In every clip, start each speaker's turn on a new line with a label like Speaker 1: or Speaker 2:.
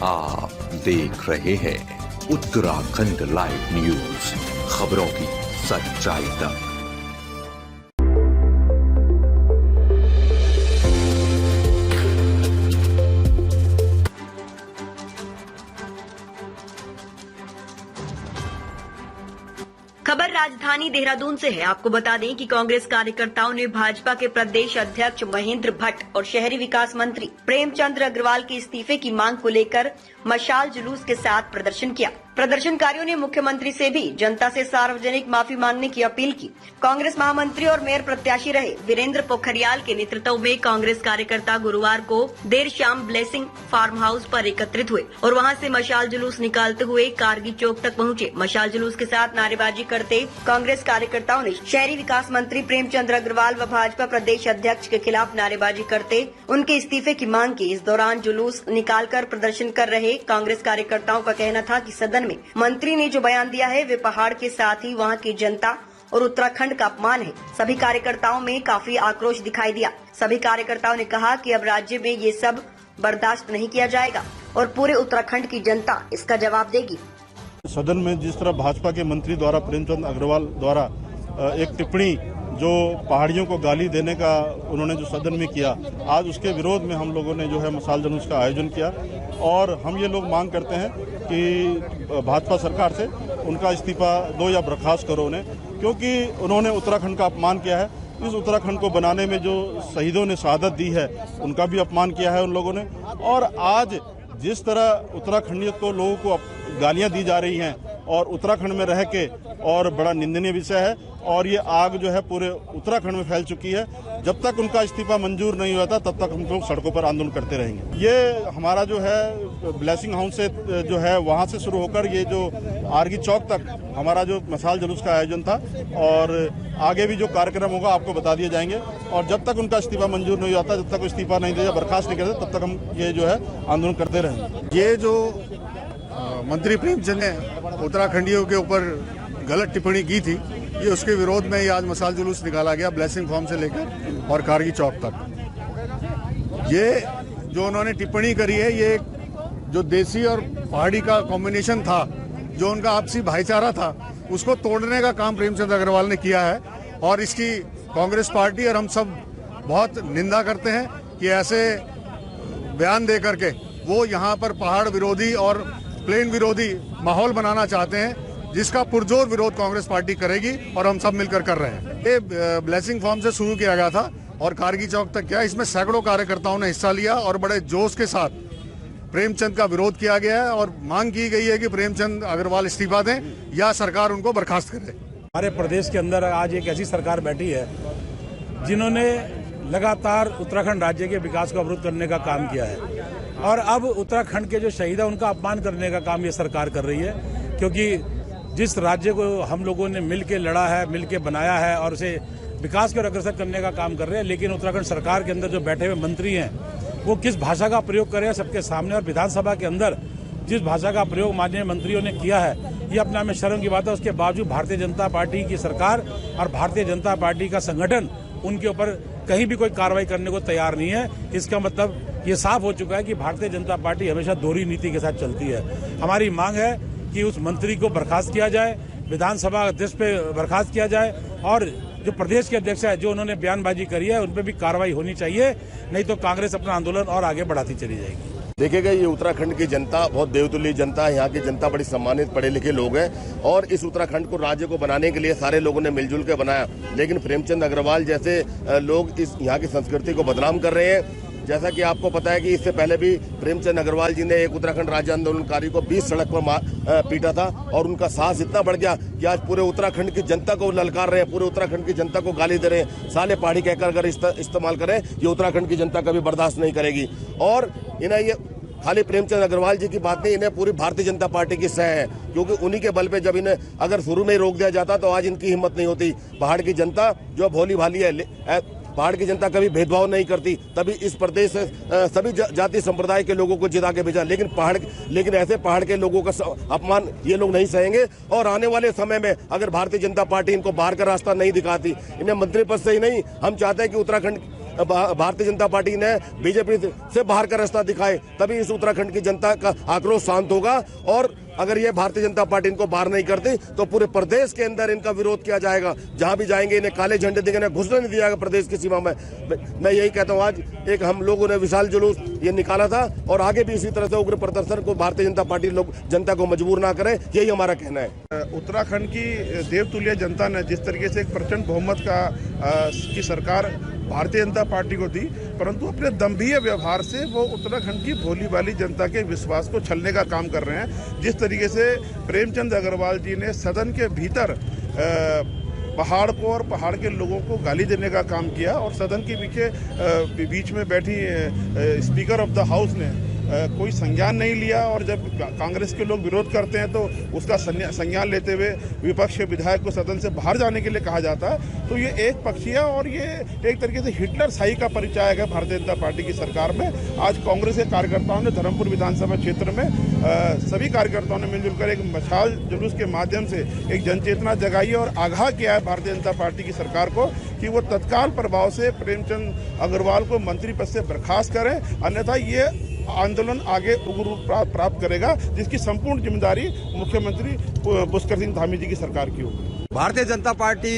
Speaker 1: आप देख रहे हैं उत्तराखंड लाइव न्यूज, खबरों की सच्चाई तक।
Speaker 2: खबर राजधानी देहरादून से है। आपको बता दें कि कांग्रेस कार्यकर्ताओं ने भाजपा के प्रदेश अध्यक्ष महेंद्र भट्ट और शहरी विकास मंत्री प्रेमचंद अग्रवाल के इस्तीफे की मांग को लेकर मशाल जुलूस के साथ प्रदर्शन किया। प्रदर्शनकारियों ने मुख्यमंत्री से भी जनता से सार्वजनिक माफी मांगने की अपील की। कांग्रेस महामंत्री और मेयर प्रत्याशी रहे वीरेंद्र पोखरियाल के नेतृत्व में कांग्रेस कार्यकर्ता गुरुवार को देर शाम ब्लेसिंग फार्म हाउस पर एकत्रित हुए और वहां से मशाल जुलूस निकालते हुए कारगी चौक तक पहुंचे। मशाल जुलूस के साथ नारेबाजी करते कांग्रेस कार्यकर्ताओं ने शहरी विकास मंत्री प्रेमचंद अग्रवाल व भाजपा प्रदेश अध्यक्ष के खिलाफ नारेबाजी करते उनके इस्तीफे की मांग की। इस दौरान जुलूस निकालकर प्रदर्शन कर रहे कांग्रेस कार्यकर्ताओं का कहना था कि सदन में मंत्री ने जो बयान दिया है वे पहाड़ के साथ ही वहां की जनता और उत्तराखंड का अपमान है। सभी कार्यकर्ताओं में काफी आक्रोश दिखाई दिया। सभी कार्यकर्ताओं ने कहा कि अब राज्य में ये सब बर्दाश्त नहीं किया जाएगा और पूरे उत्तराखंड की जनता इसका जवाब देगी।
Speaker 3: सदन में जिस तरह भाजपा के मंत्री द्वारा प्रेमचंद अग्रवाल द्वारा एक टिप्पणी जो पहाड़ियों को गाली देने का उन्होंने जो सदन में किया, आज उसके विरोध में हम लोगों ने जो है मशाल जुलूस का आयोजन किया और हम ये लोग मांग करते हैं कि भाजपा सरकार से उनका इस्तीफा दो या बर्खास्त करो उन्हें, क्योंकि उन्होंने उत्तराखंड का अपमान किया है। इस उत्तराखंड को बनाने में जो शहीदों ने शहादत दी है उनका भी अपमान किया है उन लोगों ने। और आज जिस तरह उत्तराखंडियों को लोगों को गालियां दी जा रही हैं और उत्तराखंड में रह के और बड़ा निंदनीय विषय है और ये आग जो है पूरे उत्तराखंड में फैल चुकी है। जब तक उनका इस्तीफा मंजूर नहीं होता तब तक हम लोग सड़कों पर आंदोलन करते रहेंगे। ये हमारा जो है ब्लेसिंग हाउस से जो है वहां से शुरू होकर ये जो आरगी चौक तक हमारा जो मशाल जुलूस का आयोजन था और आगे भी जो कार्यक्रम होगा आपको बता दिए जाएंगे। और जब तक उनका इस्तीफा मंजूर नहीं होता, जब तक इस्तीफा नहीं दिया, बर्खास्त नहीं करते, तब तक हम ये जो है आंदोलन करते रहेंगे।
Speaker 4: ये जो मंत्री प्रेमचंद ने उत्तराखंडियों के ऊपर गलत टिप्पणी की थी, ये उसके विरोध में ही आज मशाल जुलूस निकाला गया ब्लेसिंग फार्म से लेकर और कारगी चौक तक। ये जो उन्होंने टिप्पणी करी है, ये जो देसी और पहाड़ी का कॉम्बिनेशन था, जो उनका आपसी भाईचारा था, उसको तोड़ने का काम प्रेमचंद अग्रवाल ने किया है और इसकी कांग्रेस पार्टी और हम सब बहुत निंदा करते हैं कि ऐसे बयान दे करके वो यहाँ पर पहाड़ विरोधी और प्लेन विरोधी माहौल बनाना चाहते हैं, जिसका पुरजोर विरोध कांग्रेस पार्टी करेगी और हम सब मिलकर कर रहे हैं। ये ब्लेसिंग फार्म से शुरू किया गया था और कारगी चौक तक किया। इसमें सैकड़ों कार्यकर्ताओं ने हिस्सा लिया और बड़े जोश के साथ प्रेमचंद का विरोध किया गया है और मांग की गई है कि प्रेमचंद अग्रवाल इस्तीफा दें या सरकार उनको बर्खास्त करे।
Speaker 5: हमारे प्रदेश के अंदर आज एक ऐसी सरकार बैठी है जिन्होंने लगातार उत्तराखंड राज्य के विकास को अवरुद्ध करने का काम किया है और अब उत्तराखंड के जो शहीद है उनका अपमान करने का काम ये सरकार कर रही है, क्योंकि जिस राज्य को हम लोगों ने मिल के लड़ा है, मिल के बनाया है और उसे विकास की ओर अग्रसर करने का काम कर रहे हैं, लेकिन उत्तराखंड सरकार के अंदर जो बैठे हुए मंत्री हैं वो किस भाषा का प्रयोग कर रहे हैं सबके सामने। और विधानसभा के अंदर जिस भाषा का प्रयोग माननीय मंत्रियों ने किया है, ये अपने आप में शर्म की बात है। उसके बावजूद भारतीय जनता पार्टी की सरकार और भारतीय जनता पार्टी का संगठन उनके ऊपर कहीं भी कोई कार्रवाई करने को तैयार नहीं है। इसका मतलब ये साफ हो चुका है कि भारतीय जनता पार्टी हमेशा दोहरी नीति के साथ चलती है। हमारी मांग है कि उस मंत्री को बर्खास्त किया जाए, विधानसभा अध्यक्ष पे बर्खास्त किया जाए और जो प्रदेश के अध्यक्ष है जो उन्होंने बयानबाजी करी है उन पे भी कार्रवाई होनी चाहिए, नहीं तो कांग्रेस अपना आंदोलन और आगे बढ़ाती चली जाएगी।
Speaker 6: देखिएगा, ये उत्तराखंड की जनता बहुत देवतुल्य जनता है। यहाँ की जनता बड़ी सम्मानित पढ़े लिखे लोग हैं और इस उत्तराखंड को राज्य को बनाने के लिए सारे लोगों ने मिलजुल कर बनाया, लेकिन प्रेमचंद अग्रवाल जैसे लोग इस यहाँ की संस्कृति को बदनाम कर रहे हैं। जैसा कि आपको पता है कि इससे पहले भी प्रेमचंद अग्रवाल जी ने एक उत्तराखंड राज्य आंदोलनकारी को 20 सड़क पर पीटा था और उनका साहस इतना बढ़ गया कि आज पूरे उत्तराखंड की जनता को ललकार रहे हैं, पूरे उत्तराखंड की जनता को गाली दे रहे हैं, साले पहाड़ी कहकर अगर इस्तेमाल करें, ये उत्तराखंड की जनता कभी बर्दाश्त नहीं करेगी। और इन्हें ये खाली प्रेमचंद अग्रवाल जी की बात नहीं, इन्हें पूरी भारतीय जनता पार्टी की सह है, क्योंकि उन्हीं के बल पे जब इन्हें अगर शुरू में ही रोक दिया जाता तो आज इनकी हिम्मत नहीं होती। पहाड़ की जनता जो भोली भाली है, पहाड़ की जनता कभी भेदभाव नहीं करती, तभी इस प्रदेश से सभी जाति संप्रदाय के लोगों को जिता के भेजा, लेकिन ऐसे पहाड़ के लोगों का अपमान ये लोग नहीं सहेंगे। और आने वाले समय में अगर भारतीय जनता पार्टी इनको बाहर का रास्ता नहीं दिखाती, इन्हें मंत्री पद से ही नहीं, हम चाहते हैं कि उत्तराखंड भारतीय जनता पार्टी ने बीजेपी से बाहर का रास्ता दिखाए, तभी इस उत्तराखंड की जनता का आक्रोश शांत होगा। और अगर ये भारतीय जनता पार्टी इनको बाहर नहीं करती तो पूरे प्रदेश के अंदर इनका विरोध किया जाएगा। जहां भी जाएंगे इन्हें काले झंडे देंगे, इन्हें घुसने नहीं दिया जाएगा प्रदेश की सीमा में। मैं यही कहता हूं, आज एक हम लोगों ने विशाल जुलूस ये निकाला था और आगे भी इसी तरह से उग्र प्रदर्शन को भारतीय जनता पार्टी लोग जनता को मजबूर ना करें, यही हमारा कहना है।
Speaker 3: उत्तराखंड की देवतुल्य जनता ने जिस तरीके से एक प्रचंड बहुमत की सरकार भारतीय जनता पार्टी को दी, परंतु अपने दंभीय व्यवहार से वो उत्तराखंड की भोली भाली जनता के विश्वास को छलने का काम कर रहे हैं। जिस तरीके से प्रेमचंद अग्रवाल जी ने सदन के भीतर पहाड़ को और पहाड़ के लोगों को गाली देने का काम किया और सदन के बीच में बैठी स्पीकर ऑफ द हाउस ने कोई संज्ञान नहीं लिया। और जब कांग्रेस के लोग विरोध करते हैं तो उसका संज्ञान लेते हुए विपक्ष के विधायक को सदन से बाहर जाने के लिए कहा जाता है। तो ये एक पक्षीय और ये एक तरीके से हिटलर शाही का परिचायक है भारतीय जनता पार्टी की सरकार में। आज कांग्रेस के कार्यकर्ताओं ने धर्मपुर विधानसभा क्षेत्र में सभी कार्यकर्ताओं ने मिलजुल कर एक मशाल जुलूस के माध्यम से एक जनचेतना जगाई और आगाह किया है भारतीय जनता पार्टी की सरकार को कि वो तत्काल प्रभाव से प्रेमचंद अग्रवाल को मंत्री पद से बर्खास्त करें, अन्यथा ये आंदोलन आगे उग्र रूप प्राप्त करेगा, जिसकी संपूर्ण जिम्मेदारी मुख्यमंत्री पुष्कर सिंह धामी जी की सरकार की होगी।
Speaker 7: भारतीय जनता पार्टी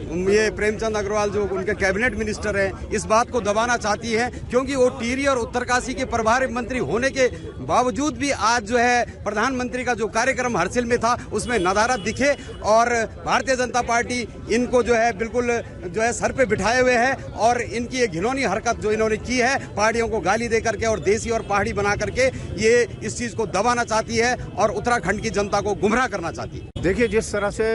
Speaker 7: ये प्रेमचंद अग्रवाल जो उनके कैबिनेट मिनिस्टर हैं, इस बात को दबाना चाहती है, क्योंकि वो टिहरी और उत्तरकाशी के प्रभारी मंत्री होने के बावजूद भी आज जो है प्रधानमंत्री का जो कार्यक्रम हर्सिल में था उसमें नदारत दिखे। और भारतीय जनता पार्टी इनको जो है बिल्कुल जो है सर पे बिठाए हुए है और इनकी ये घिनौनी हरकत जो इन्होंने की है, पहाड़ियों को गाली दे करके और देसी और पहाड़ी बना करके, ये इस चीज को दबाना चाहती है और उत्तराखंड की जनता को गुमराह करना चाहती है।
Speaker 8: देखिए, जिस तरह से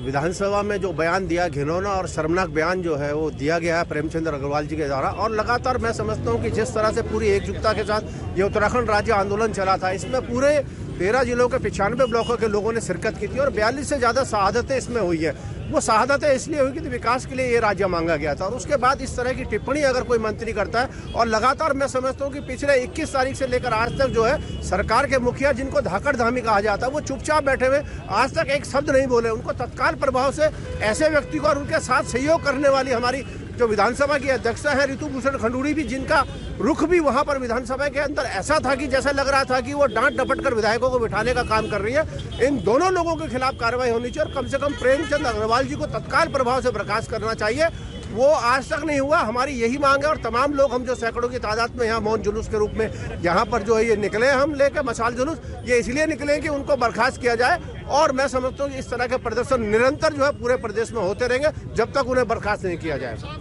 Speaker 8: विधानसभा में जो बयान दिया, घिनौना और शर्मनाक बयान जो है वो दिया गया है प्रेमचंद अग्रवाल जी के द्वारा, और लगातार मैं समझता हूं कि जिस तरह से पूरी एकजुटता के साथ ये उत्तराखंड राज्य आंदोलन चला था, इसमें पूरे 13 जिलों के 95 ब्लॉकों के लोगों ने शिरकत की थी और 42 से ज्यादा शहादतें इसमें हुई है। वो शहादतें इसलिए हुई कि विकास के लिए ये राज्य मांगा गया था। और उसके बाद इस तरह की टिप्पणी अगर कोई मंत्री करता है, और लगातार मैं समझता हूँ कि पिछले 21 तारीख से लेकर आज तक जो है सरकार के मुखिया, जिनको धाकड़ धामी कहा जाता है, वो चुपचाप बैठे हुए आज तक एक शब्द नहीं बोले। उनको तत्काल प्रभाव से ऐसे व्यक्ति को और उनके साथ सहयोग करने वाली हमारी जो विधानसभा की अध्यक्षा है ऋतु भूषण खंडूड़ी भी, जिनका रुख भी वहां पर विधानसभा के अंदर ऐसा था कि जैसा लग रहा था कि वो डांट डपट कर विधायकों को बिठाने का काम कर रही है। इन दोनों लोगों के खिलाफ कार्रवाई होनी चाहिए और कम से कम प्रेमचंद अग्रवाल जी को तत्काल प्रभाव से बर्खास्त करना चाहिए। वो आज तक नहीं हुआ, हमारी यही मांग है। और तमाम लोग, हम जो सैकड़ों की तादाद में यहाँ मौन जुलूस के रूप में यहाँ पर जो है ये निकले, हम लेकर मशाल जुलूस, ये इसलिए निकले कि उनको बर्खास्त किया जाए। और मैं समझता हूँ कि इस तरह के प्रदर्शन निरंतर जो है पूरे प्रदेश में होते रहेंगे जब तक उन्हें बर्खास्त नहीं किया जाएगा।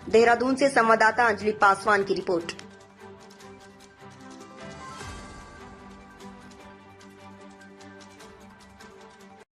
Speaker 2: देहरादून से संवाददाता अंजलि पासवान की रिपोर्ट।